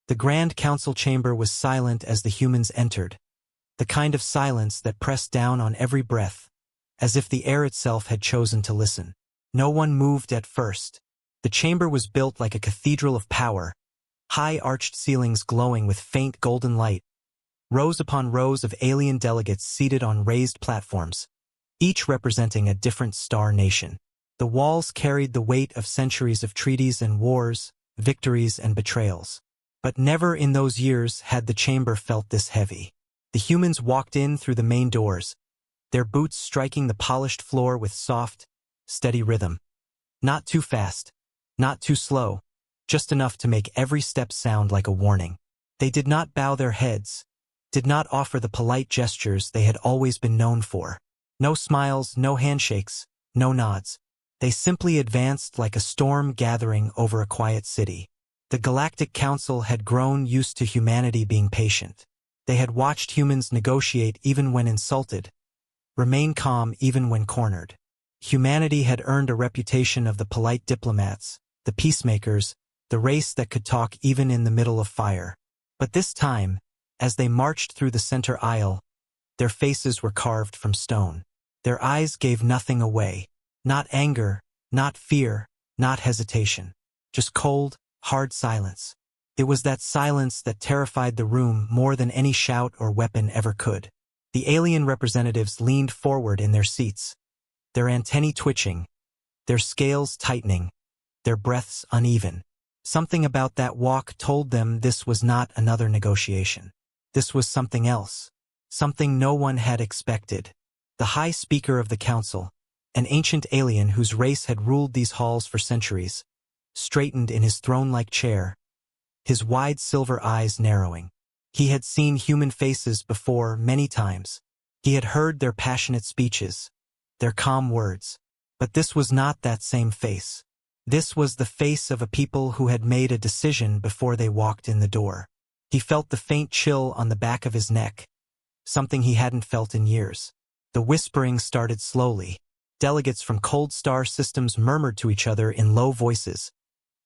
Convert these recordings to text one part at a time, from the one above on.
The Grand Council chamber was silent as the humans entered, the kind of silence that pressed down on every breath, as if the air itself had chosen to listen. No one moved at first. The chamber was built like a cathedral of power, high arched ceilings glowing with faint golden light, rows upon rows of alien delegates seated on raised platforms, each representing a different star nation. The walls carried the weight of centuries of treaties and wars, victories and betrayals. But never in those years had the chamber felt this heavy. The humans walked in through the main doors, their boots striking the polished floor with soft, steady rhythm. Not too fast, not too slow, just enough to make every step sound like a warning. They did not bow their heads, did not offer the polite gestures they had always been known for. No smiles, no handshakes, no nods. They simply advanced like a storm gathering over a quiet city. The Galactic Council had grown used to humanity being patient. They had watched humans negotiate even when insulted, remain calm even when cornered. Humanity had earned a reputation of the polite diplomats, the peacemakers, the race that could talk even in the middle of fire. But this time, as they marched through the center aisle, their faces were carved from stone. Their eyes gave nothing away. Not anger, not fear, not hesitation. Just cold, hard silence. It was that silence that terrified the room more than any shout or weapon ever could. The alien representatives leaned forward in their seats, their antennae twitching, their scales tightening, their breaths uneven. Something about that walk told them this was not another negotiation. This was something else, something no one had expected. The High Speaker of the Council, an ancient alien whose race had ruled these halls for centuries, straightened in his throne-like chair, his wide silver eyes narrowing. He had seen human faces before many times. He had heard their passionate speeches, their calm words. But this was not that same face. This was the face of a people who had made a decision before they walked in the door. He felt the faint chill on the back of his neck, something he hadn't felt in years. The whispering started slowly. Delegates from cold star systems murmured to each other in low voices,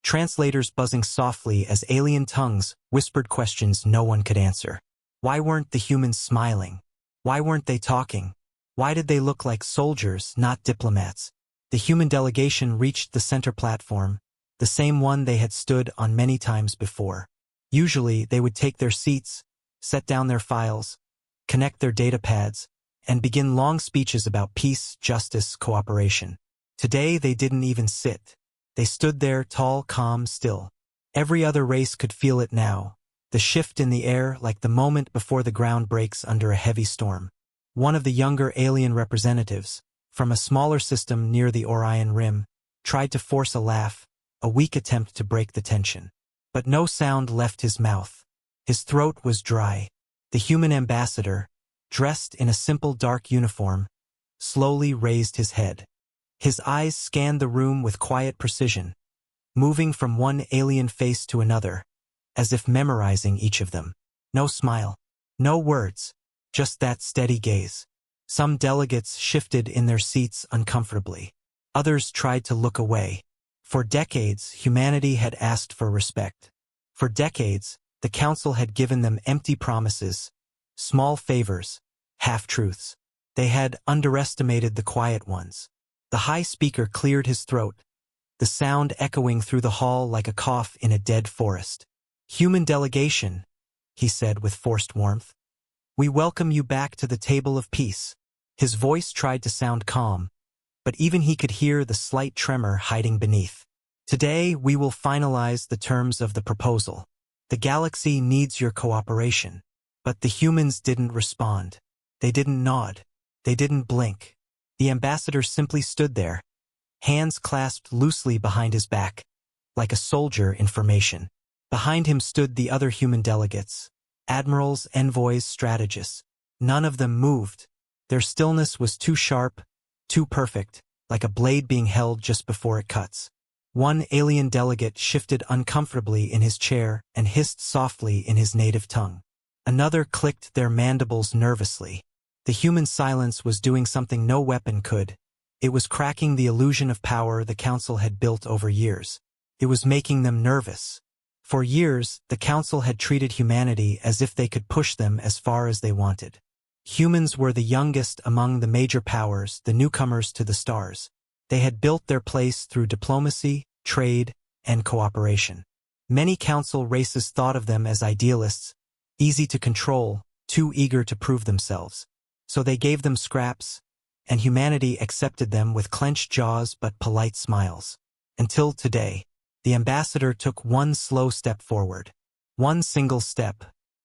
translators buzzing softly as alien tongues whispered questions no one could answer. Why weren't the humans smiling? Why weren't they talking? Why did they look like soldiers, not diplomats? The human delegation reached the center platform, the same one they had stood on many times before. Usually, they would take their seats, set down their files, connect their data pads, and begin long speeches about peace, justice, cooperation. Today, they didn't even sit. They stood there, tall, calm, still. Every other race could feel it now, the shift in the air like the moment before the ground breaks under a heavy storm. One of the younger alien representatives, from a smaller system near the Orion Rim, tried to force a laugh, a weak attempt to break the tension. But no sound left his mouth. His throat was dry. The human ambassador, dressed in a simple dark uniform, slowly raised his head. His eyes scanned the room with quiet precision, moving from one alien face to another, as if memorizing each of them. No smile, no words, just that steady gaze. Some delegates shifted in their seats uncomfortably. Others tried to look away. For decades, humanity had asked for respect. For decades, the Council had given them empty promises, small favors, half-truths. They had underestimated the quiet ones. The High Speaker cleared his throat, the sound echoing through the hall like a cough in a dead forest. "Human delegation," he said with forced warmth. "We welcome you back to the table of peace." His voice tried to sound calm, but even he could hear the slight tremor hiding beneath. "Today, we will finalize the terms of the proposal. The galaxy needs your cooperation." But the humans didn't respond. They didn't nod. They didn't blink. The ambassador simply stood there, hands clasped loosely behind his back, like a soldier in formation. Behind him stood the other human delegates, admirals, envoys, strategists. None of them moved. Their stillness was too sharp, too perfect, like a blade being held just before it cuts. One alien delegate shifted uncomfortably in his chair and hissed softly in his native tongue. Another clicked their mandibles nervously. The human silence was doing something no weapon could. It was cracking the illusion of power the Council had built over years. It was making them nervous. For years, the Council had treated humanity as if they could push them as far as they wanted. Humans were the youngest among the major powers, the newcomers to the stars. They had built their place through diplomacy, trade, and cooperation. Many Council races thought of them as idealists, easy to control, too eager to prove themselves. So they gave them scraps, and humanity accepted them with clenched jaws but polite smiles. Until today, the ambassador took one slow step forward. One single step.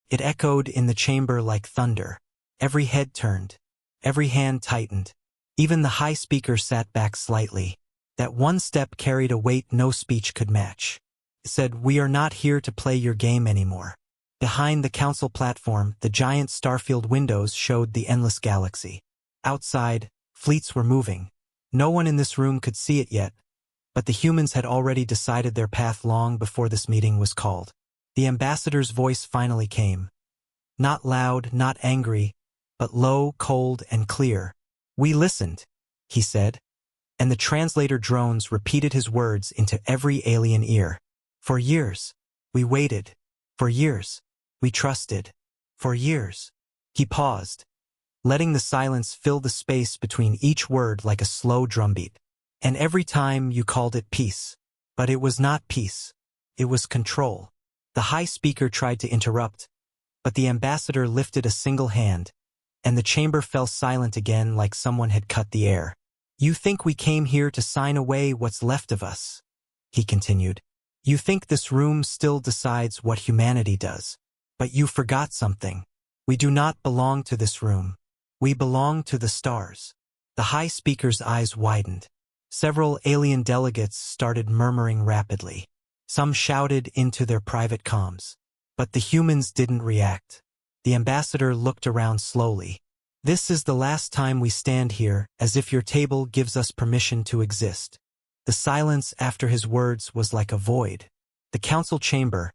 It echoed in the chamber like thunder. Every head turned. Every hand tightened. Even the high speaker sat back slightly. That one step carried a weight no speech could match. It said, "We are not here to play your game anymore." Behind the Council platform, the giant starfield windows showed the endless galaxy. Outside, fleets were moving. No one in this room could see it yet, but the humans had already decided their path long before this meeting was called. The ambassador's voice finally came. Not loud, not angry, but low, cold, and clear. "We listened," he said, and the translator drones repeated his words into every alien ear. "For years, we waited. For years, we trusted. For years." He paused, letting the silence fill the space between each word like a slow drumbeat. "And every time you called it peace. But it was not peace. It was control." The high speaker tried to interrupt, but the ambassador lifted a single hand, and the chamber fell silent again like someone had cut the air. "You think we came here to sign away what's left of us," he continued. "You think this room still decides what humanity does. But you forgot something. We do not belong to this room. We belong to the stars." The high speaker's eyes widened. Several alien delegates started murmuring rapidly. Some shouted into their private comms. But the humans didn't react. The ambassador looked around slowly. "This is the last time we stand here, as if your table gives us permission to exist." The silence after his words was like a void. The council chamber,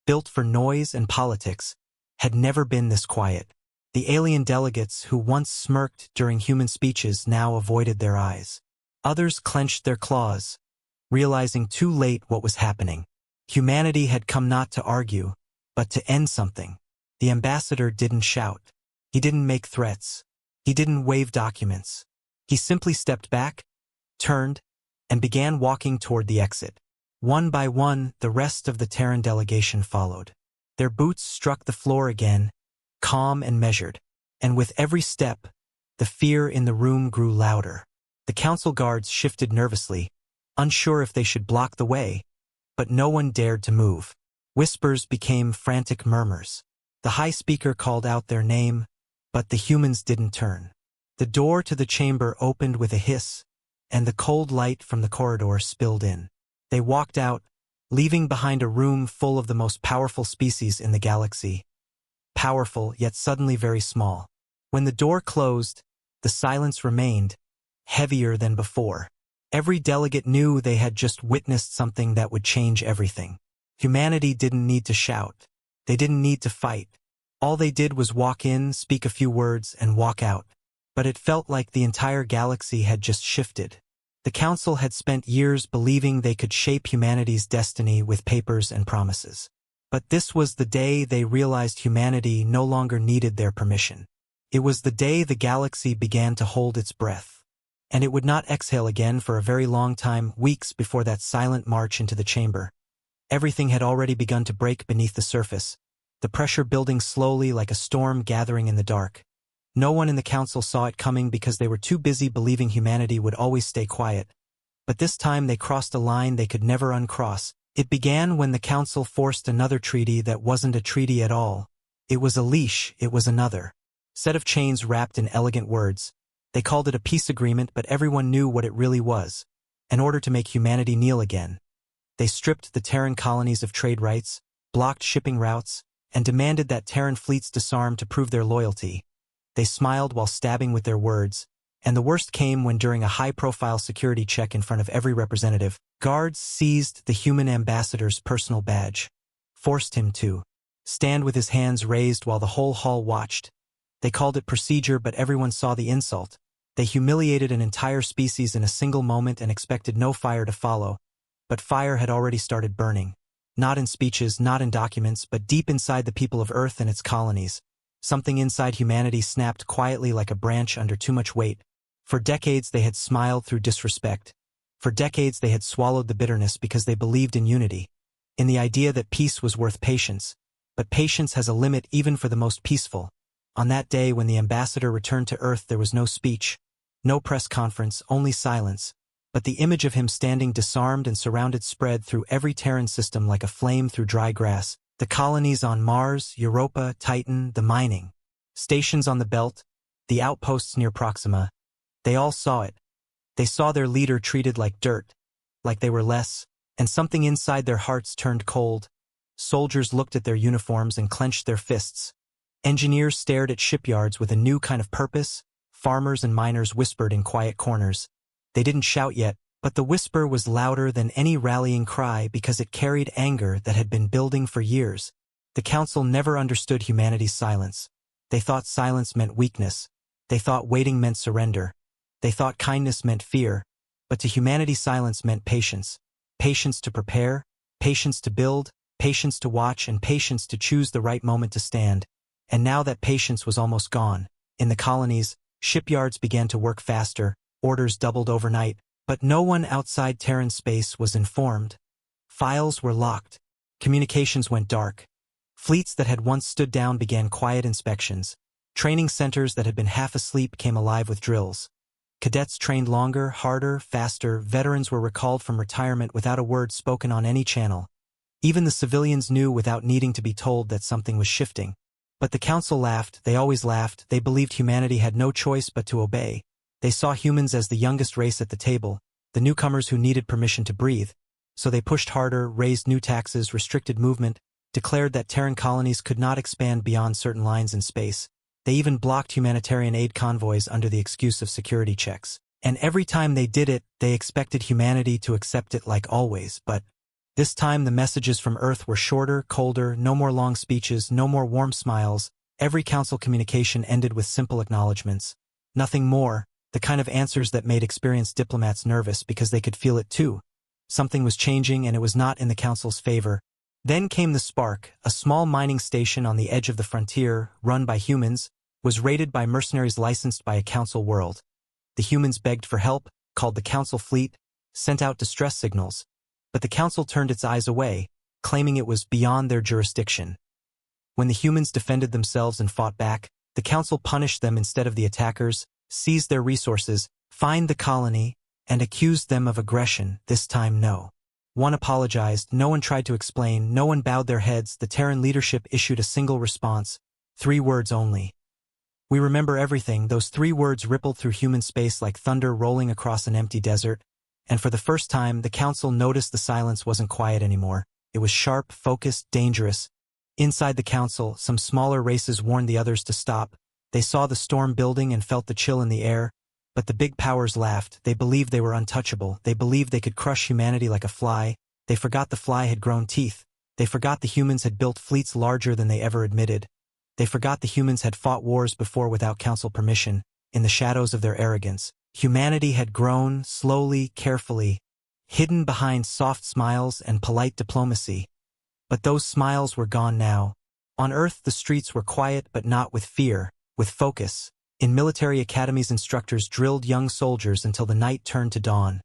built for noise and politics, had never been this quiet. The alien delegates who once smirked during human speeches now avoided their eyes. Others clenched their claws, realizing too late what was happening. Humanity had come not to argue, but to end something. The ambassador didn't shout. He didn't make threats. He didn't wave documents. He simply stepped back, turned, and began walking toward the exit. One by one, the rest of the Terran delegation followed. Their boots struck the floor again, calm and measured, and with every step, the fear in the room grew louder. The council guards shifted nervously, unsure if they should block the way, but no one dared to move. Whispers became frantic murmurs. The high speaker called out their name, but the humans didn't turn. The door to the chamber opened with a hiss, and the cold light from the corridor spilled in. They walked out, leaving behind a room full of the most powerful species in the galaxy. Powerful, yet suddenly very small. When the door closed, the silence remained, heavier than before. Every delegate knew they had just witnessed something that would change everything. Humanity didn't need to shout. They didn't need to fight. All they did was walk in, speak a few words, and walk out. But it felt like the entire galaxy had just shifted. The Council had spent years believing they could shape humanity's destiny with papers and promises. But this was the day they realized humanity no longer needed their permission. It was the day the galaxy began to hold its breath. And it would not exhale again for a very long time, weeks before that silent march into the chamber. Everything had already begun to break beneath the surface, the pressure building slowly like a storm gathering in the dark. No one in the council saw it coming because they were too busy believing humanity would always stay quiet. But this time they crossed a line they could never uncross. It began when the council forced another treaty that wasn't a treaty at all. It was a leash, it was another set of chains wrapped in elegant words. They called it a peace agreement, but everyone knew what it really was. In order to make humanity kneel again, they stripped the Terran colonies of trade rights, blocked shipping routes, and demanded that Terran fleets disarm to prove their loyalty. They smiled while stabbing with their words, and the worst came when during a high-profile security check in front of every representative, guards seized the human ambassador's personal badge, forced him to stand with his hands raised while the whole hall watched. They called it procedure, but everyone saw the insult. They humiliated an entire species in a single moment and expected no fire to follow. But fire had already started burning. Not in speeches, not in documents, but deep inside the people of Earth and its colonies. Something inside humanity snapped quietly like a branch under too much weight. For decades they had smiled through disrespect. For decades they had swallowed the bitterness because they believed in unity, in the idea that peace was worth patience. But patience has a limit even for the most peaceful. On that day when the ambassador returned to Earth there was no speech, no press conference, only silence. But the image of him standing disarmed and surrounded spread through every Terran system like a flame through dry grass. The colonies on Mars, Europa, Titan, the mining stations on the belt, the outposts near Proxima. They all saw it. They saw their leader treated like dirt, like they were less, and something inside their hearts turned cold. Soldiers looked at their uniforms and clenched their fists. Engineers stared at shipyards with a new kind of purpose. Farmers and miners whispered in quiet corners. They didn't shout yet, but the whisper was louder than any rallying cry because it carried anger that had been building for years. The Council never understood humanity's silence. They thought silence meant weakness. They thought waiting meant surrender. They thought kindness meant fear. But to humanity silence meant patience. Patience to prepare, patience to build, patience to watch, and patience to choose the right moment to stand. And now that patience was almost gone. In the colonies, shipyards began to work faster, orders doubled overnight, but no one outside Terran space was informed. Files were locked. Communications went dark. Fleets that had once stood down began quiet inspections. Training centers that had been half asleep came alive with drills. Cadets trained longer, harder, faster. Veterans were recalled from retirement without a word spoken on any channel. Even the civilians knew without needing to be told that something was shifting. But the Council laughed. They always laughed. They believed humanity had no choice but to obey. They saw humans as the youngest race at the table, the newcomers who needed permission to breathe. So they pushed harder, raised new taxes, restricted movement, declared that Terran colonies could not expand beyond certain lines in space. They even blocked humanitarian aid convoys under the excuse of security checks. And every time they did it, they expected humanity to accept it like always. But this time the messages from Earth were shorter, colder, no more long speeches, no more warm smiles. Every Council communication ended with simple acknowledgments. Nothing more. The kind of answers that made experienced diplomats nervous because they could feel it too. Something was changing and it was not in the Council's favor. Then came the spark. A small mining station on the edge of the frontier, run by humans, was raided by mercenaries licensed by a Council world. The humans begged for help, called the Council fleet, sent out distress signals. But the Council turned its eyes away, claiming it was beyond their jurisdiction. When the humans defended themselves and fought back, the Council punished them instead of the attackers, seized their resources, fined the colony, and accused them of aggression. This time no one apologized, no one tried to explain, no one bowed their heads. The Terran leadership issued a single response, 3 words only. We remember everything. Those 3 words rippled through human space like thunder rolling across an empty desert, and for the first time the Council noticed the silence wasn't quiet anymore. It was sharp, focused, dangerous. Inside the Council, some smaller races warned the others to stop. They saw the storm building and felt the chill in the air, but the big powers laughed. They believed they were untouchable. They believed they could crush humanity like a fly. They forgot the fly had grown teeth. They forgot the humans had built fleets larger than they ever admitted. They forgot the humans had fought wars before without Council permission. In the shadows of their arrogance, humanity had grown, slowly, carefully, hidden behind soft smiles and polite diplomacy. But those smiles were gone now. On Earth the streets were quiet but not with fear. With focus. In military academies instructors drilled young soldiers until the night turned to dawn.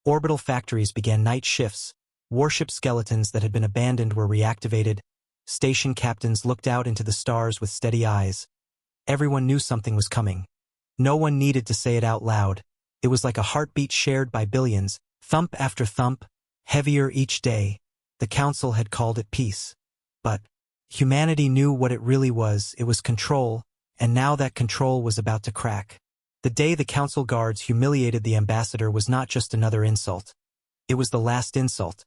Orbital factories began night shifts. Warship skeletons that had been abandoned were reactivated. Station captains looked out into the stars with steady eyes. Everyone knew something was coming. No one needed to say it out loud. It was like a heartbeat shared by billions, thump after thump, heavier each day. The Council had called it peace. But humanity knew what it really was. It was control. And now that control was about to crack. The day the Council guards humiliated the ambassador was not just another insult. It was the last insult.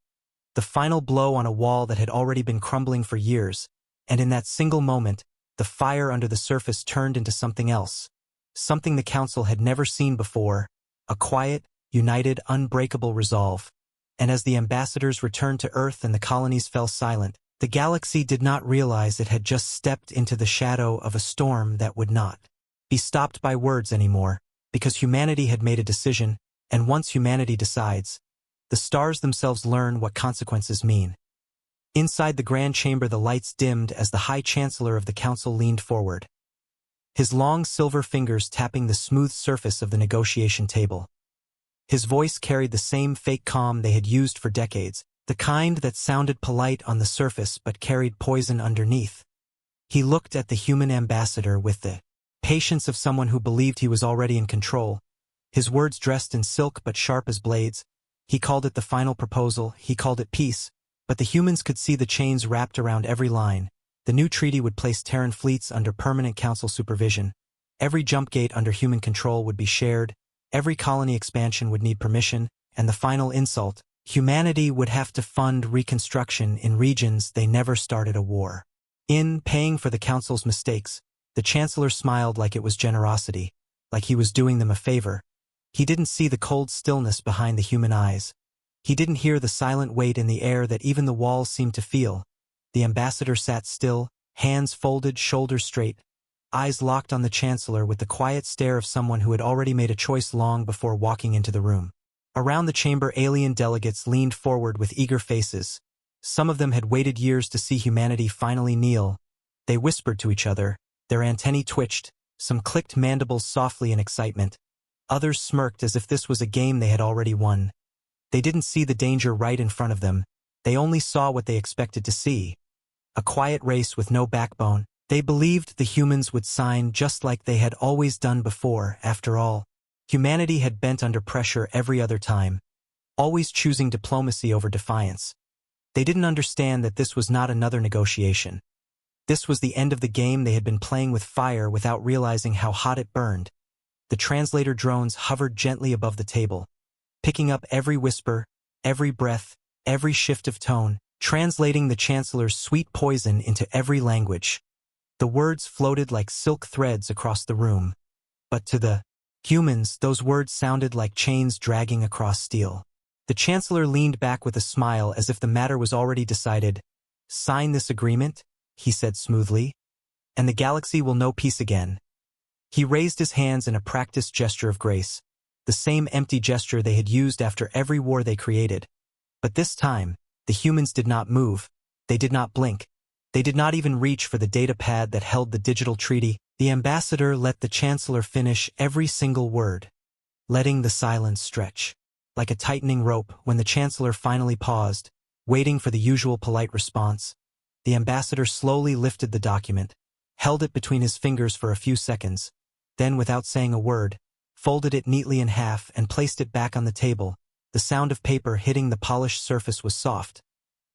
The final blow on a wall that had already been crumbling for years. And in that single moment, the fire under the surface turned into something else. Something the Council had never seen before. A quiet, united, unbreakable resolve. And as the ambassadors returned to Earth and the colonies fell silent, the galaxy did not realize it had just stepped into the shadow of a storm that would not be stopped by words anymore, because humanity had made a decision, and once humanity decides, the stars themselves learn what consequences mean. Inside the grand chamber the lights dimmed as the High Chancellor of the Council leaned forward, his long silver fingers tapping the smooth surface of the negotiation table. His voice carried the same fake calm they had used for decades, the kind that sounded polite on the surface but carried poison underneath. He looked at the human ambassador with the patience of someone who believed he was already in control, his words dressed in silk but sharp as blades. He called it the final proposal, he called it peace, but the humans could see the chains wrapped around every line. The new treaty would place Terran fleets under permanent council supervision. Every jump gate under human control would be shared, every colony expansion would need permission, and the final insult, humanity would have to fund reconstruction in regions they never started a war. In paying for the council's mistakes, the Chancellor smiled like it was generosity, like he was doing them a favor. He didn't see the cold stillness behind the human eyes. He didn't hear the silent weight in the air that even the walls seemed to feel. The ambassador sat still, hands folded, shoulders straight, eyes locked on the Chancellor with the quiet stare of someone who had already made a choice long before walking into the room. Around the chamber alien delegates leaned forward with eager faces. Some of them had waited years to see humanity finally kneel. They whispered to each other, their antennae twitched, some clicked mandibles softly in excitement. Others smirked as if this was a game they had already won. They didn't see the danger right in front of them. They only saw what they expected to see. A quiet race with no backbone. They believed the humans would sign just like they had always done before. After all, humanity had bent under pressure every other time, always choosing diplomacy over defiance. They didn't understand that this was not another negotiation. This was the end of the game. They had been playing with fire without realizing how hot it burned. The translator drones hovered gently above the table, picking up every whisper, every breath, every shift of tone, translating the Chancellor's sweet poison into every language. The words floated like silk threads across the room. But to the humans, those words sounded like chains dragging across steel. The Chancellor leaned back with a smile as if the matter was already decided. "Sign this agreement," he said smoothly, "and the galaxy will know peace again." He raised his hands in a practiced gesture of grace, the same empty gesture they had used after every war they created. But this time, the humans did not move. They did not blink. They did not even reach for the data pad that held the digital treaty. The ambassador let the Chancellor finish every single word, letting the silence stretch. Like a tightening rope, when the Chancellor finally paused, waiting for the usual polite response, the ambassador slowly lifted the document, held it between his fingers for a few seconds, then without saying a word, folded it neatly in half and placed it back on the table. The sound of paper hitting the polished surface was soft,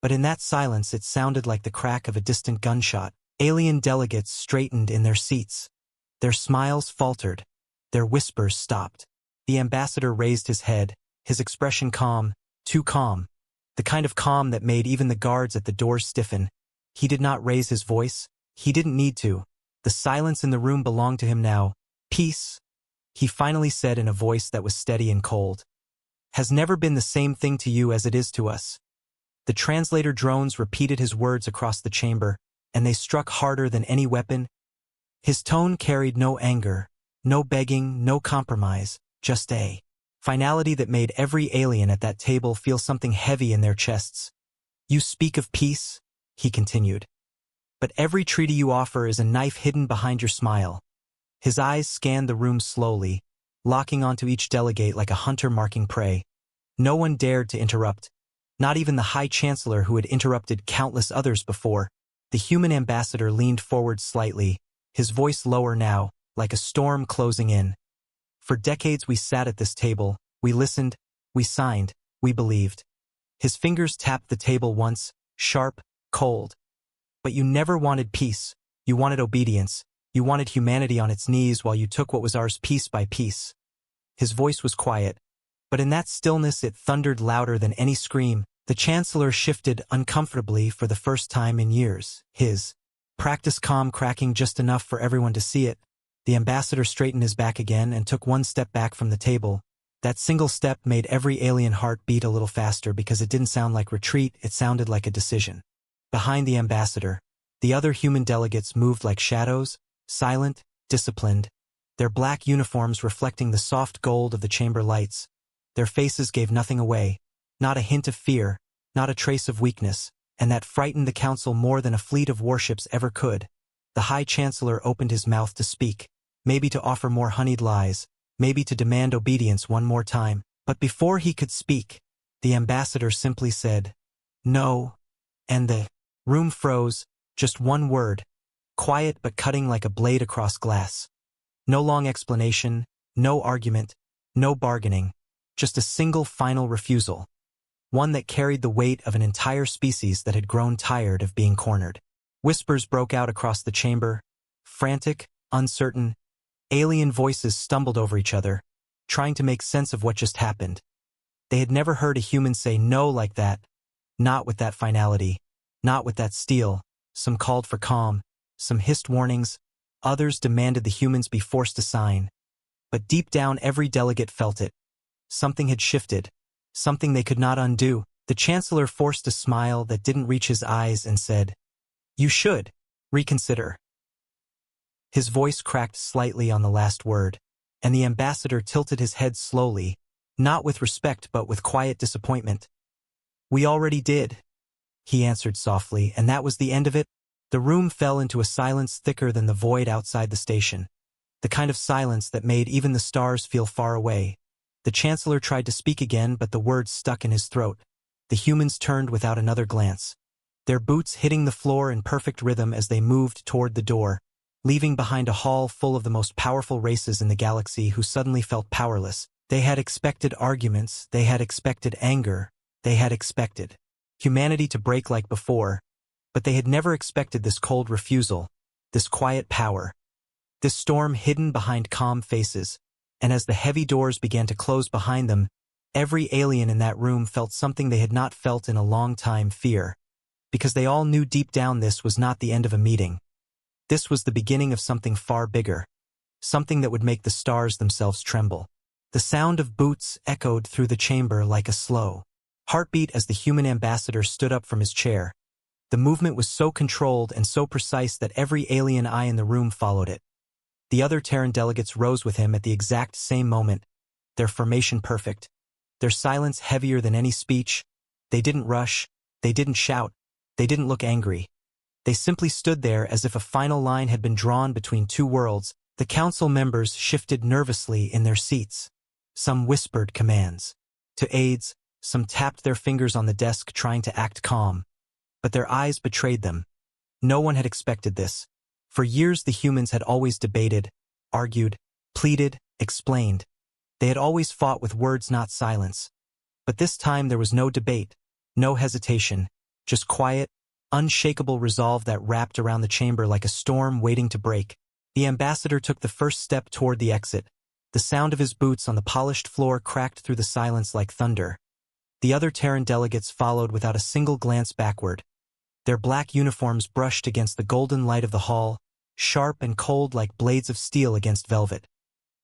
but in that silence it sounded like the crack of a distant gunshot. Alien delegates straightened in their seats. Their smiles faltered. Their whispers stopped. The ambassador raised his head, his expression calm, too calm, the kind of calm that made even the guards at the doors stiffen. He did not raise his voice. He didn't need to. The silence in the room belonged to him now. "Peace," he finally said in a voice that was steady and cold, "has never been the same thing to you as it is to us." The translator drones repeated his words across the chamber, and they struck harder than any weapon. His tone carried no anger, no begging, no compromise, just a finality that made every alien at that table feel something heavy in their chests. "You speak of peace," he continued, "but every treaty you offer is a knife hidden behind your smile." His eyes scanned the room slowly, locking onto each delegate like a hunter marking prey. No one dared to interrupt, not even the High Chancellor who had interrupted countless others before. The human ambassador leaned forward slightly, his voice lower now, like a storm closing in. "For decades we sat at this table, we listened, we signed, we believed." His fingers tapped the table once, sharp, cold. "But you never wanted peace. You wanted obedience. You wanted humanity on its knees while you took what was ours piece by piece." His voice was quiet, but in that stillness it thundered louder than any scream. The Chancellor shifted uncomfortably for the first time in years, his practice calm cracking just enough for everyone to see it. The ambassador straightened his back again and took one step back from the table. That single step made every alien heart beat a little faster because it didn't sound like retreat, it sounded like a decision. Behind the ambassador, the other human delegates moved like shadows, silent, disciplined, their black uniforms reflecting the soft gold of the chamber lights. Their faces gave nothing away, not a hint of fear, not a trace of weakness. and that frightened the council more than a fleet of warships ever could. The High Chancellor opened his mouth to speak, maybe to offer more honeyed lies, maybe to demand obedience one more time, but before he could speak, the ambassador simply said, "No," and the room froze, just one word, quiet but cutting like a blade across glass. No long explanation, no argument, no bargaining, just a single final refusal. One that carried the weight of an entire species that had grown tired of being cornered. Whispers broke out across the chamber, frantic, uncertain. Alien voices stumbled over each other, trying to make sense of what just happened. They had never heard a human say no like that, not with that finality, not with that steel. Some called for calm, some hissed warnings, others demanded the humans be forced to sign. But deep down every delegate felt it. Something had shifted, something they could not undo. The Chancellor forced a smile that didn't reach his eyes and said, "You should reconsider." His voice cracked slightly on the last word, and the ambassador tilted his head slowly, not with respect but with quiet disappointment. "We already did," he answered softly, and that was the end of it. The room fell into a silence thicker than the void outside the station, the kind of silence that made even the stars feel far away. The Chancellor tried to speak again, but the words stuck in his throat. The humans turned without another glance, their boots hitting the floor in perfect rhythm as they moved toward the door, leaving behind a hall full of the most powerful races in the galaxy who suddenly felt powerless. They had expected arguments, they had expected anger, they had expected humanity to break like before, but they had never expected this cold refusal, this quiet power, this storm hidden behind calm faces. And as the heavy doors began to close behind them, every alien in that room felt something they had not felt in a long time: fear. Because they all knew deep down this was not the end of a meeting. This was the beginning of something far bigger, something that would make the stars themselves tremble. The sound of boots echoed through the chamber like a slow heartbeat as the human ambassador stood up from his chair. The movement was so controlled and so precise that every alien eye in the room followed it. The other Terran delegates rose with him at the exact same moment, their formation perfect, their silence heavier than any speech. They didn't rush, they didn't shout, they didn't look angry. They simply stood there as if a final line had been drawn between two worlds. The council members shifted nervously in their seats. Some whispered commands to aides, some tapped their fingers on the desk trying to act calm. But their eyes betrayed them. No one had expected this. For years the humans had always debated, argued, pleaded, explained. They had always fought with words, not silence. But this time there was no debate, no hesitation, just quiet, unshakable resolve that wrapped around the chamber like a storm waiting to break. The ambassador took the first step toward the exit. The sound of his boots on the polished floor cracked through the silence like thunder. The other Terran delegates followed without a single glance backward. Their black uniforms brushed against the golden light of the hall, sharp and cold like blades of steel against velvet.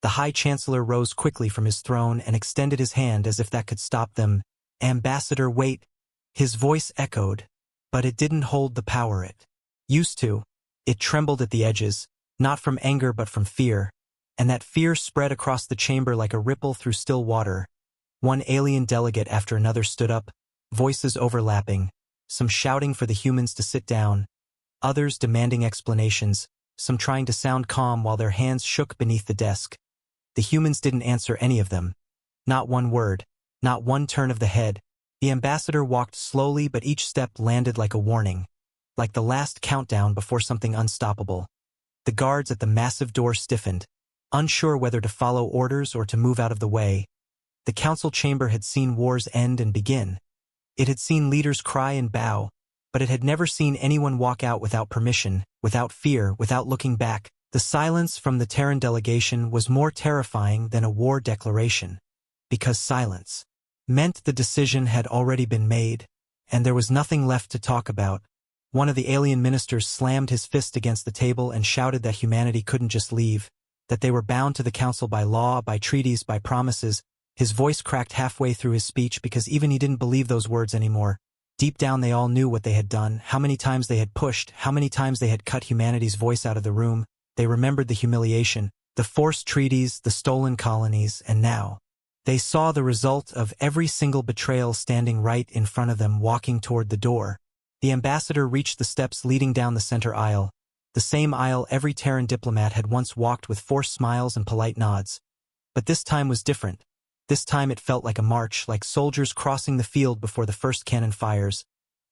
The High Chancellor rose quickly from his throne and extended his hand as if that could stop them. "Ambassador, wait." His voice echoed, but it didn't hold the power it used to. It trembled at the edges, not from anger but from fear, and that fear spread across the chamber like a ripple through still water. One alien delegate after another stood up, voices overlapping, some shouting for the humans to sit down, others demanding explanations, some trying to sound calm while their hands shook beneath the desk. The humans didn't answer any of them. Not one word, not one turn of the head. The ambassador walked slowly, but each step landed like a warning, like the last countdown before something unstoppable. The guards at the massive door stiffened, unsure whether to follow orders or to move out of the way. The council chamber had seen wars end and begin. It had seen leaders cry and bow, but it had never seen anyone walk out without permission, without fear, without looking back. The silence from the Terran delegation was more terrifying than a war declaration, because silence meant the decision had already been made, and there was nothing left to talk about. One of the alien ministers slammed his fist against the table and shouted that humanity couldn't just leave, that they were bound to the council by law, by treaties, by promises. His voice cracked halfway through his speech because even he didn't believe those words anymore. Deep down they all knew what they had done, how many times they had pushed, how many times they had cut humanity's voice out of the room. They remembered the humiliation, the forced treaties, the stolen colonies, and now they saw the result of every single betrayal standing right in front of them, walking toward the door. The ambassador reached the steps leading down the center aisle, the same aisle every Terran diplomat had once walked with forced smiles and polite nods. But this time was different. This time it felt like a march, like soldiers crossing the field before the first cannon fires.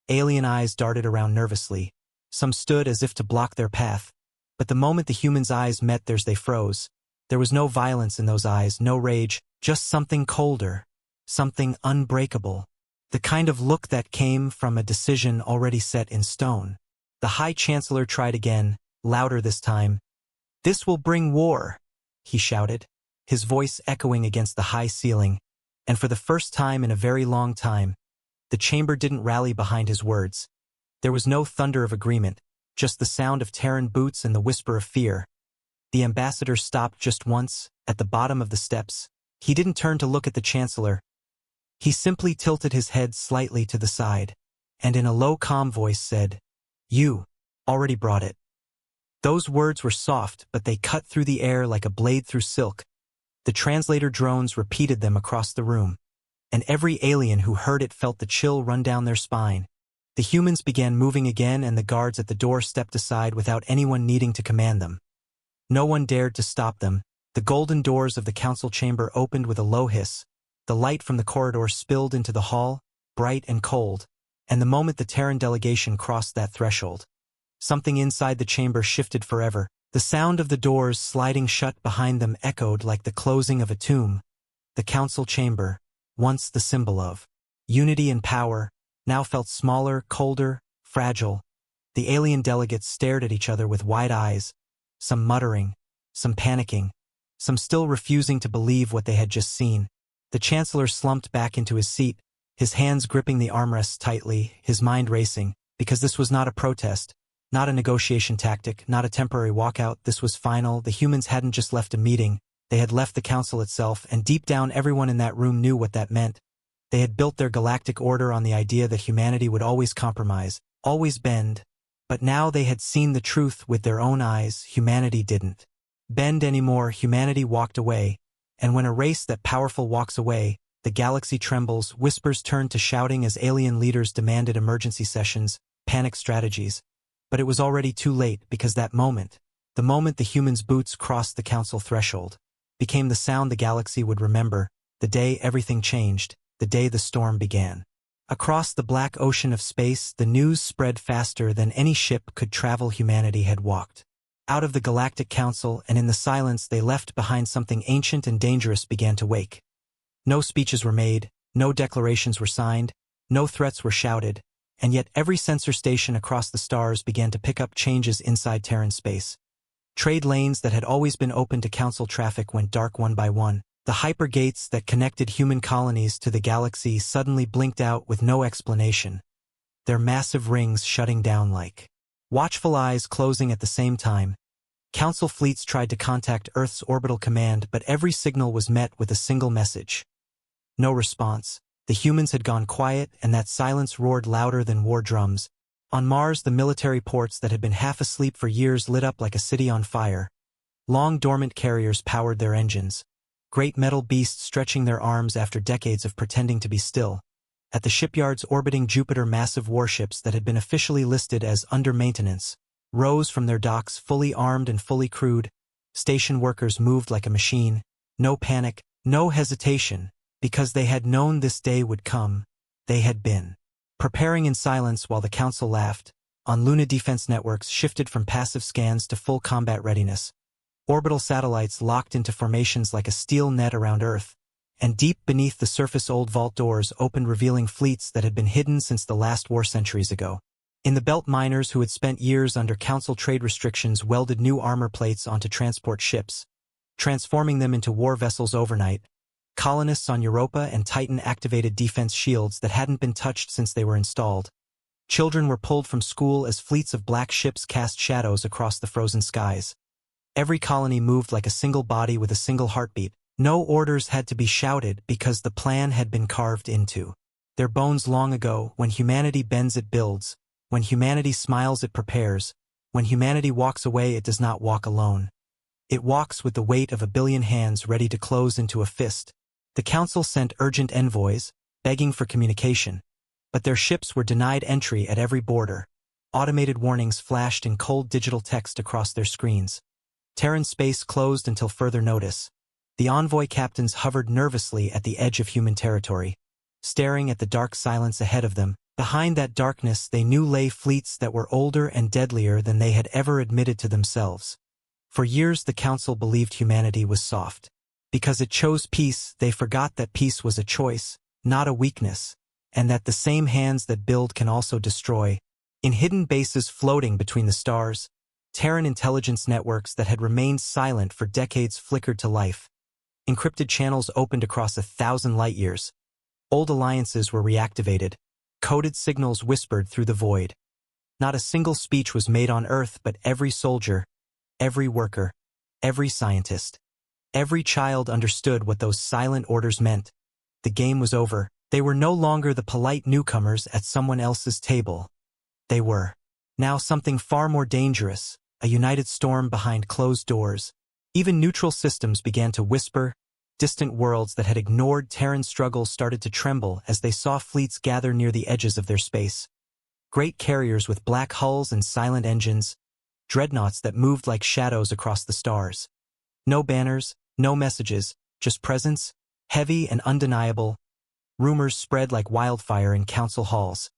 Alien eyes darted around nervously. Some stood as if to block their path. But the moment the humans' eyes met theirs, they froze. There was no violence in those eyes, no rage, just something colder, something unbreakable. The kind of look that came from a decision already set in stone. The High Chancellor tried again, louder this time. "This will bring war," he shouted, his voice echoing against the high ceiling, and for the first time in a very long time, the chamber didn't rally behind his words. There was no thunder of agreement, just the sound of Terran boots and the whisper of fear. The ambassador stopped just once, at the bottom of the steps. He didn't turn to look at the Chancellor. He simply tilted his head slightly to the side, and in a low, calm voice said, "You already brought it." Those words were soft, but they cut through the air like a blade through silk. The translator drones repeated them across the room, and every alien who heard it felt the chill run down their spine. The humans began moving again, and the guards at the door stepped aside without anyone needing to command them. No one dared to stop them. The golden doors of the council chamber opened with a low hiss. The light from the corridor spilled into the hall, bright and cold, and the moment the Terran delegation crossed that threshold, something inside the chamber shifted forever. The sound of the doors sliding shut behind them echoed like the closing of a tomb. The council chamber, once the symbol of unity and power, now felt smaller, colder, fragile. The alien delegates stared at each other with wide eyes, some muttering, some panicking, some still refusing to believe what they had just seen. The Chancellor slumped back into his seat, his hands gripping the armrests tightly, his mind racing, because this was not a protest, not a negotiation tactic, not a temporary walkout. This was final. The humans hadn't just left a meeting, they had left the council itself, and deep down everyone in that room knew what that meant. They had built their galactic order on the idea that humanity would always compromise, always bend. But now they had seen the truth with their own eyes. Humanity didn't bend anymore. Humanity walked away. And when a race that powerful walks away, the galaxy trembles. Whispers turned to shouting as alien leaders demanded emergency sessions, panic strategies. But it was already too late, because that moment, the moment the humans' boots crossed the council threshold, became the sound the galaxy would remember, the day everything changed, the day the storm began. Across the black ocean of space, the news spread faster than any ship could travel. Humanity had walked out of the Galactic Council, and in the silence they left behind, something ancient and dangerous began to wake. No speeches were made, no declarations were signed, no threats were shouted, and yet every sensor station across the stars began to pick up changes inside Terran space. Trade lanes that had always been open to council traffic went dark one by one. The hyper gates that connected human colonies to the galaxy suddenly blinked out with no explanation, their massive rings shutting down like watchful eyes closing at the same time. Council fleets tried to contact Earth's orbital command, but every signal was met with a single message. No response. The humans had gone quiet, and that silence roared louder than war drums. On Mars, the military ports that had been half asleep for years lit up like a city on fire. Long dormant carriers powered their engines, great metal beasts stretching their arms after decades of pretending to be still. At the shipyards orbiting Jupiter, massive warships that had been officially listed as under maintenance rose from their docks, fully armed and fully crewed. Station workers moved like a machine. No panic, no hesitation, because they had known this day would come. They had been preparing in silence while the council laughed. On Luna defense networks shifted from passive scans to full combat readiness. Orbital satellites locked into formations like a steel net around Earth. And deep beneath the surface, old vault doors opened, revealing fleets that had been hidden since the last war centuries ago. In the belt, miners who had spent years under council trade restrictions welded new armor plates onto transport ships, transforming them into war vessels overnight. Colonists on Europa and Titan activated defense shields that hadn't been touched since they were installed. Children were pulled from school as fleets of black ships cast shadows across the frozen skies. Every colony moved like a single body with a single heartbeat. No orders had to be shouted because the plan had been carved into their bones long ago. When humanity bends, it builds. When humanity smiles, it prepares. When humanity walks away, it does not walk alone. It walks with the weight of a billion hands ready to close into a fist. The council sent urgent envoys, begging for communication. But their ships were denied entry at every border. Automated warnings flashed in cold digital text across their screens. Terran space closed until further notice. The envoy captains hovered nervously at the edge of human territory, staring at the dark silence ahead of them. Behind that darkness they knew lay fleets that were older and deadlier than they had ever admitted to themselves. For years the Council believed humanity was soft. Because it chose peace, they forgot that peace was a choice, not a weakness, and that the same hands that build can also destroy. In hidden bases floating between the stars, Terran intelligence networks that had remained silent for decades flickered to life. Encrypted channels opened across 1,000 light-years. Old alliances were reactivated. Coded signals whispered through the void. Not a single speech was made on Earth, but every soldier, every worker, every scientist, every child understood what those silent orders meant. The game was over. They were no longer the polite newcomers at someone else's table. They were now something far more dangerous, a united storm behind closed doors. Even neutral systems began to whisper. Distant worlds that had ignored Terran struggles started to tremble as they saw fleets gather near the edges of their space. Great carriers with black hulls and silent engines, dreadnoughts that moved like shadows across the stars. No banners, no messages, just presence, heavy and undeniable. Rumors spread like wildfire in council halls.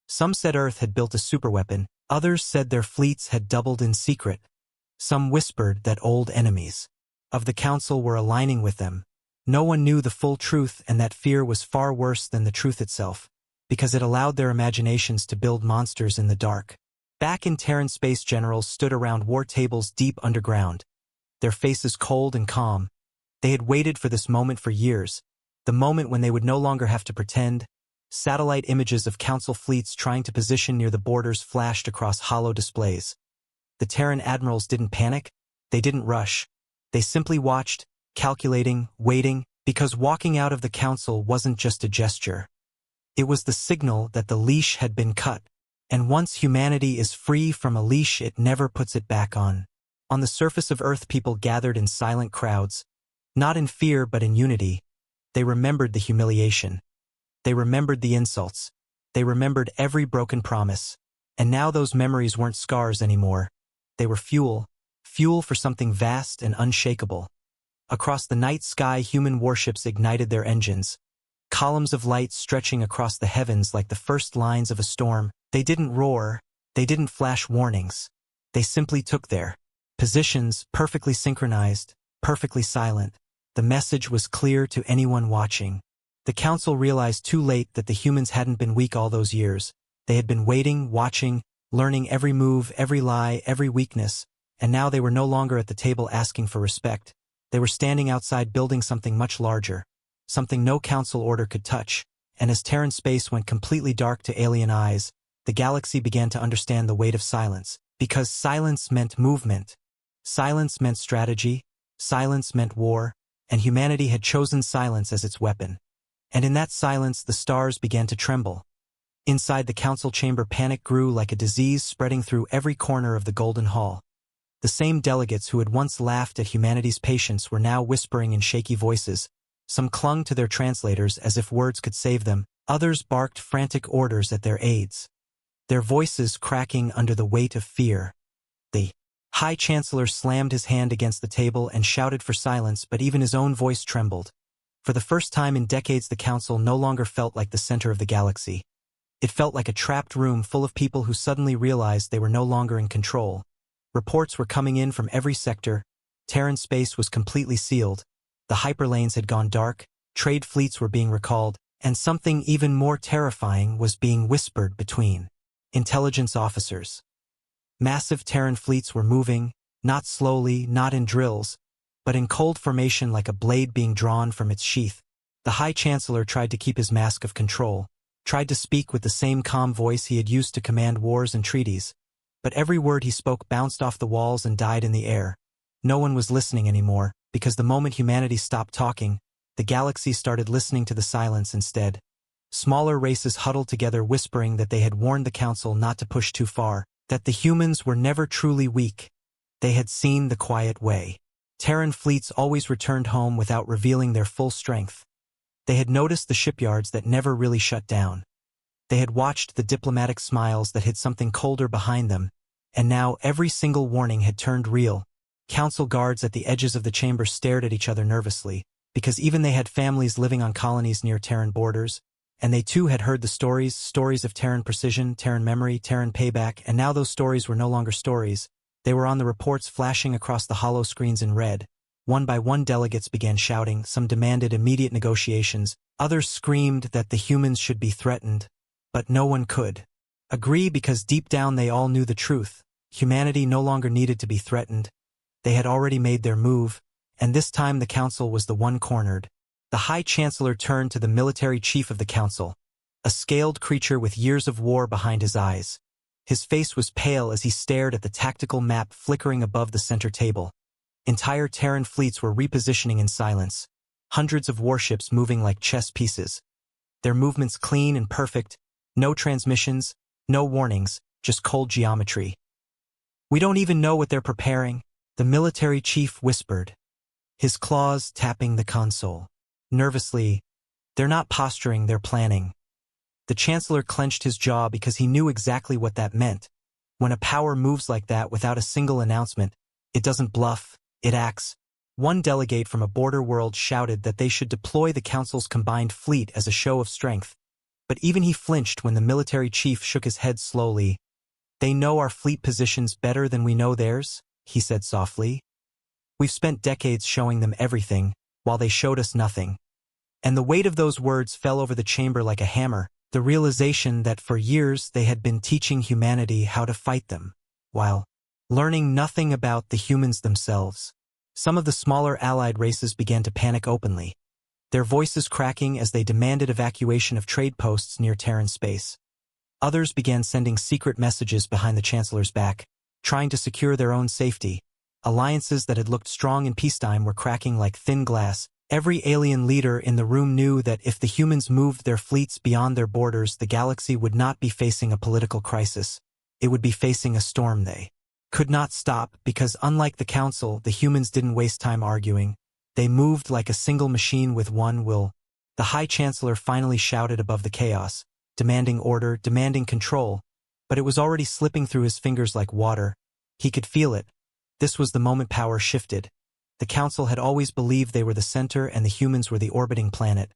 Some said Earth had built a superweapon, others said their fleets had doubled in secret. Some whispered that old enemies of the Council were aligning with them. No one knew the full truth, and that fear was far worse than the truth itself, because it allowed their imaginations to build monsters in the dark. Back in Terran space, generals stood around war tables deep underground, their faces cold and calm. They had waited for this moment for years, the moment when they would no longer have to pretend. Satellite images of Council fleets trying to position near the borders flashed across hollow displays. The Terran admirals didn't panic, they didn't rush. They simply watched, calculating, waiting, because walking out of the Council wasn't just a gesture. It was the signal that the leash had been cut, and once humanity is free from a leash, it never puts it back on. On the surface of Earth, people gathered in silent crowds, not in fear but in unity. They remembered the humiliation. They remembered the insults. They remembered every broken promise. And now those memories weren't scars anymore. They were fuel for something vast and unshakable. Across the night sky, human warships ignited their engines. Columns of light stretching across the heavens like the first lines of a storm. They didn't roar. They didn't flash warnings. They simply took their positions, perfectly synchronized, perfectly silent. The message was clear to anyone watching. The Council realized too late that the humans hadn't been weak all those years. They had been waiting, watching, learning every move, every lie, every weakness, and now they were no longer at the table asking for respect. They were standing outside building something much larger, something no Council order could touch, and as Terran space went completely dark to alien eyes, the galaxy began to understand the weight of silence, because silence meant movement. Silence meant strategy, silence meant war, and humanity had chosen silence as its weapon. And in that silence, the stars began to tremble. Inside the Council chamber, panic grew like a disease spreading through every corner of the Golden Hall. The same delegates who had once laughed at humanity's patience were now whispering in shaky voices. Some clung to their translators as if words could save them, others barked frantic orders at their aides, their voices cracking under the weight of fear. The High Chancellor slammed his hand against the table and shouted for silence, but even his own voice trembled. For the first time in decades, the Council no longer felt like the center of the galaxy. It felt like a trapped room full of people who suddenly realized they were no longer in control. Reports were coming in from every sector. Terran space was completely sealed. The hyperlanes had gone dark, trade fleets were being recalled, and something even more terrifying was being whispered between intelligence officers. Massive Terran fleets were moving, not slowly, not in drills, but in cold formation like a blade being drawn from its sheath. The High Chancellor tried to keep his mask of control, tried to speak with the same calm voice he had used to command wars and treaties, but every word he spoke bounced off the walls and died in the air. No one was listening anymore, because the moment humanity stopped talking, the galaxy started listening to the silence instead. Smaller races huddled together, whispering that they had warned the Council not to push too far, that the humans were never truly weak. They had seen the quiet way. Terran fleets always returned home without revealing their full strength. They had noticed the shipyards that never really shut down. They had watched the diplomatic smiles that hid something colder behind them, and now every single warning had turned real. Council guards at the edges of the chamber stared at each other nervously, because even they had families living on colonies near Terran borders, and they too had heard the stories of Terran precision, Terran memory, Terran payback, and now those stories were no longer stories. They were on the reports flashing across the hollow screens in red. One by one delegates began shouting, some demanded immediate negotiations, others screamed that the humans should be threatened. But no one could agree because deep down they all knew the truth. Humanity no longer needed to be threatened. They had already made their move, and this time the council was the one cornered. The High Chancellor turned to the military chief of the council, a scaled creature with years of war behind his eyes. His face was pale as he stared at the tactical map flickering above the center table. Entire Terran fleets were repositioning in silence, hundreds of warships moving like chess pieces. Their movements clean and perfect, no transmissions, no warnings, just cold geometry. "We don't even know what they're preparing," the military chief whispered, his claws tapping the console. Nervously, "They're not posturing, they're planning." The Chancellor clenched his jaw because he knew exactly what that meant. When a power moves like that without a single announcement, it doesn't bluff, it acts. One delegate from a border world shouted that they should deploy the Council's combined fleet as a show of strength. But even he flinched when the military chief shook his head slowly. "They know our fleet positions better than we know theirs," he said softly. "We've spent decades showing them everything, while they showed us nothing." And the weight of those words fell over the chamber like a hammer, the realization that for years they had been teaching humanity how to fight them, while learning nothing about the humans themselves. Some of the smaller allied races began to panic openly, their voices cracking as they demanded evacuation of trade posts near Terran space. Others began sending secret messages behind the Chancellor's back, trying to secure their own safety. Alliances that had looked strong in peacetime were cracking like thin glass. Every alien leader in the room knew that if the humans moved their fleets beyond their borders, the galaxy would not be facing a political crisis. It would be facing a storm they could not stop because, unlike the Council, the humans didn't waste time arguing. They moved like a single machine with one will. The High Chancellor finally shouted above the chaos, demanding order, demanding control, but it was already slipping through his fingers like water. He could feel it. This was the moment power shifted. The Council had always believed they were the center and the humans were the orbiting planet.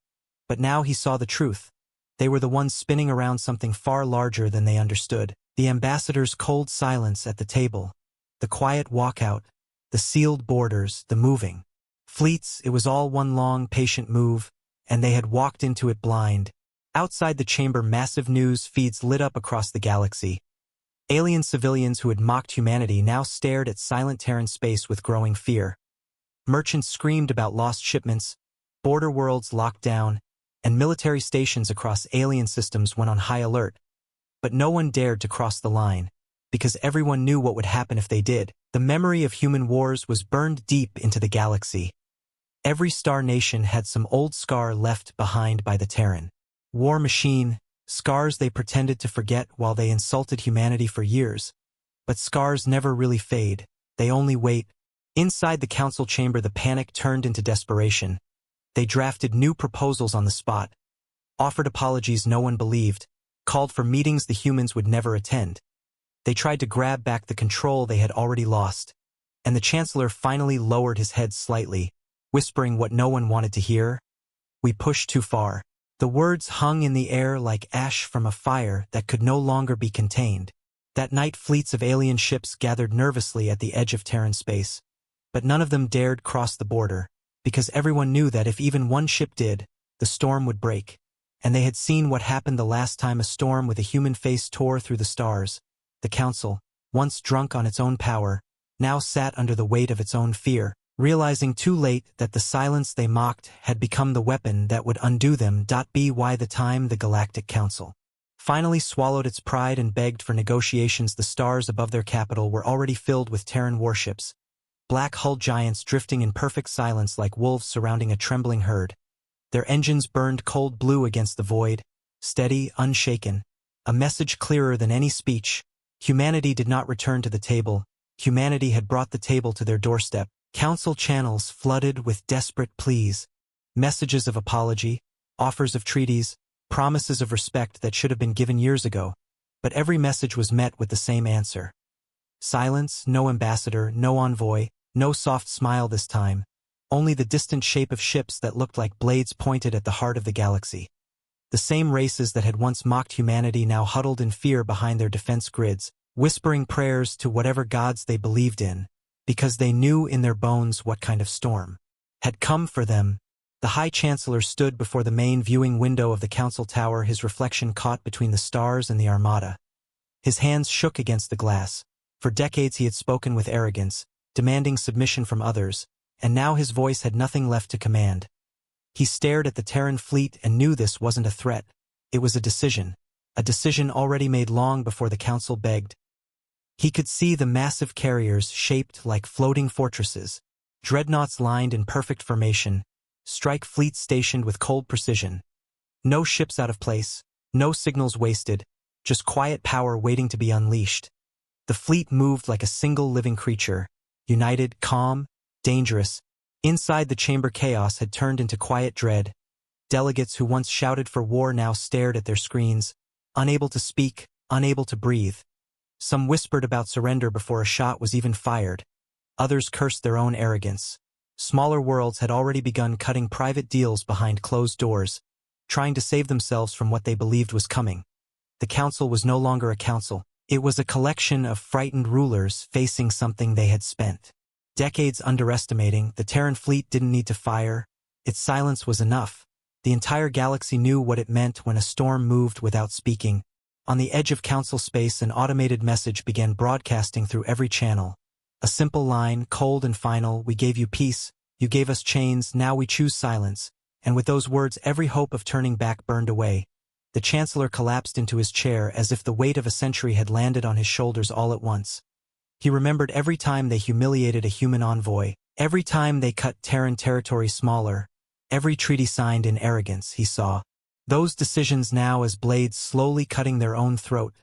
But now he saw the truth. They were the ones spinning around something far larger than they understood. The ambassador's cold silence at the table, the quiet walkout, the sealed borders, the moving fleets, it was all one long, patient move, and they had walked into it blind. Outside the chamber, massive news feeds lit up across the galaxy. Alien civilians who had mocked humanity now stared at silent Terran space with growing fear. Merchants screamed about lost shipments, border worlds locked down, and military stations across alien systems went on high alert. But no one dared to cross the line, because everyone knew what would happen if they did. The memory of human wars was burned deep into the galaxy. Every star nation had some old scar left behind by the Terran war machine, scars they pretended to forget while they insulted humanity for years. But scars never really fade, they only wait. Inside the council chamber, the panic turned into desperation. They drafted new proposals on the spot, offered apologies no one believed, called for meetings the humans would never attend. They tried to grab back the control they had already lost. And the Chancellor finally lowered his head slightly, whispering what no one wanted to hear. "We pushed too far." The words hung in the air like ash from a fire that could no longer be contained. That night, fleets of alien ships gathered nervously at the edge of Terran space. But none of them dared cross the border, because everyone knew that if even one ship did, the storm would break. And they had seen what happened the last time a storm with a human face tore through the stars. The Council, once drunk on its own power, now sat under the weight of its own fear, realizing too late that the silence they mocked had become the weapon that would undo them. By the time the Galactic Council finally swallowed its pride and begged for negotiations, the stars above their capital were already filled with Terran warships, black hull giants drifting in perfect silence like wolves surrounding a trembling herd. Their engines burned cold blue against the void, steady, unshaken, a message clearer than any speech. Humanity did not return to the table. Humanity had brought the table to their doorstep. Council channels flooded with desperate pleas, messages of apology, offers of treaties, promises of respect that should have been given years ago, but every message was met with the same answer. Silence, no ambassador, no envoy, no soft smile this time, only the distant shape of ships that looked like blades pointed at the heart of the galaxy. The same races that had once mocked humanity now huddled in fear behind their defense grids, whispering prayers to whatever gods they believed in, because they knew in their bones what kind of storm had come for them. The High Chancellor stood before the main viewing window of the Council Tower, his reflection caught between the stars and the Armada. His hands shook against the glass. For decades he had spoken with arrogance, demanding submission from others, and now his voice had nothing left to command. He stared at the Terran fleet and knew this wasn't a threat. It was a decision already made long before the Council begged. He could see the massive carriers shaped like floating fortresses, dreadnoughts lined in perfect formation, strike fleets stationed with cold precision. No ships out of place, no signals wasted, just quiet power waiting to be unleashed. The fleet moved like a single living creature, united, calm, dangerous. Inside the chamber, chaos had turned into quiet dread. Delegates who once shouted for war now stared at their screens, unable to speak, unable to breathe. Some whispered about surrender before a shot was even fired. Others cursed their own arrogance. Smaller worlds had already begun cutting private deals behind closed doors, trying to save themselves from what they believed was coming. The council was no longer a council. It was a collection of frightened rulers facing something they had spent decades underestimating. The Terran fleet didn't need to fire. Its silence was enough. The entire galaxy knew what it meant when a storm moved without speaking. On the edge of council space, an automated message began broadcasting through every channel. A simple line, cold and final: "We gave you peace, you gave us chains, now we choose silence." And with those words, every hope of turning back burned away. The Chancellor collapsed into his chair as if the weight of a century had landed on his shoulders all at once. He remembered every time they humiliated a human envoy, every time they cut Terran territory smaller, every treaty signed in arrogance. He saw those decisions now as blades slowly cutting their own throat.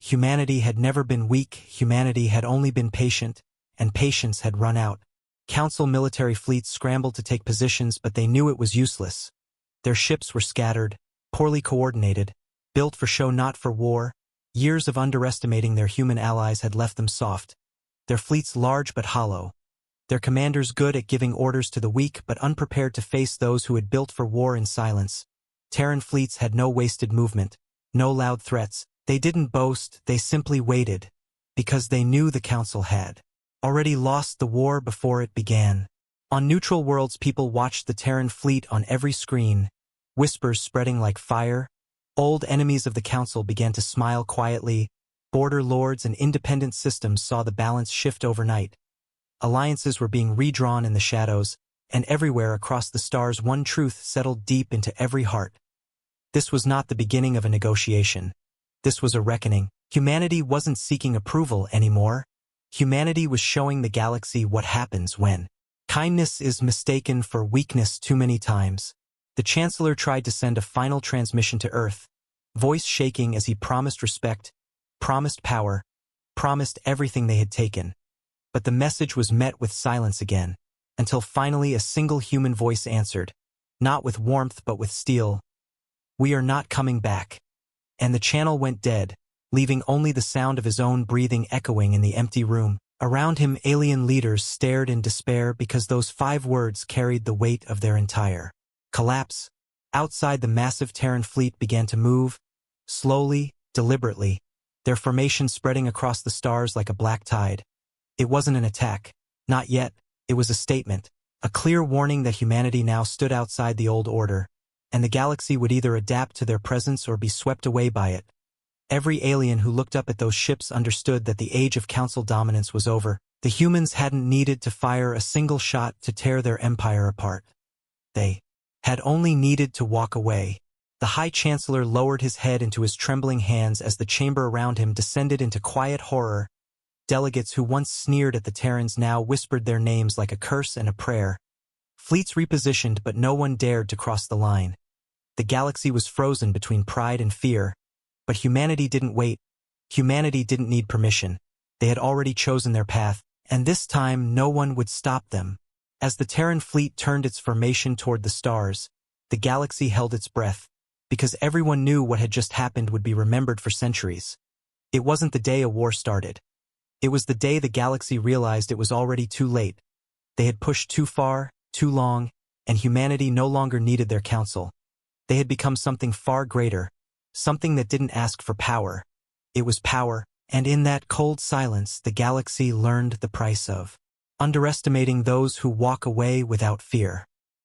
Humanity had never been weak, humanity had only been patient, and patience had run out. Council military fleets scrambled to take positions, but they knew it was useless. Their ships were scattered, poorly coordinated, built for show not for war. Years of underestimating their human allies had left them soft. Their fleets large but hollow. Their commanders good at giving orders to the weak but unprepared to face those who had built for war in silence. Terran fleets had no wasted movement, no loud threats. They didn't boast, they simply waited, because they knew the Council had already lost the war before it began. On neutral worlds, people watched the Terran fleet on every screen, whispers spreading like fire. Old enemies of the Council began to smile quietly. Border lords and independent systems saw the balance shift overnight. Alliances were being redrawn in the shadows, and everywhere across the stars one truth settled deep into every heart. This was not the beginning of a negotiation. This was a reckoning. Humanity wasn't seeking approval anymore. Humanity was showing the galaxy what happens when kindness is mistaken for weakness too many times. The Chancellor tried to send a final transmission to Earth, voice shaking as he promised respect, promised power, promised everything they had taken. But the message was met with silence again, until finally a single human voice answered, not with warmth but with steel. "We are not coming back." And the channel went dead, leaving only the sound of his own breathing echoing in the empty room. Around him, alien leaders stared in despair because those 5 words carried the weight of their entire collapse. Outside, the massive Terran fleet began to move, slowly, deliberately, their formation spreading across the stars like a black tide. It wasn't an attack, not yet. It was a statement, a clear warning that humanity now stood outside the old order, and the galaxy would either adapt to their presence or be swept away by it. Every alien who looked up at those ships understood that the age of Council dominance was over. The humans hadn't needed to fire a single shot to tear their empire apart. They had only needed to walk away. The High Chancellor lowered his head into his trembling hands as the chamber around him descended into quiet horror. Delegates who once sneered at the Terrans now whispered their names like a curse and a prayer. Fleets repositioned, but no one dared to cross the line. The galaxy was frozen between pride and fear. But humanity didn't wait. Humanity didn't need permission. They had already chosen their path, and this time no one would stop them. As the Terran fleet turned its formation toward the stars, the galaxy held its breath. because everyone knew what had just happened would be remembered for centuries. It wasn't the day a war started. It was the day the galaxy realized it was already too late. They had pushed too far, too long, and humanity no longer needed their council. They had become something far greater, something that didn't ask for power. It was power, and in that cold silence the galaxy learned the price of underestimating those who walk away without fear.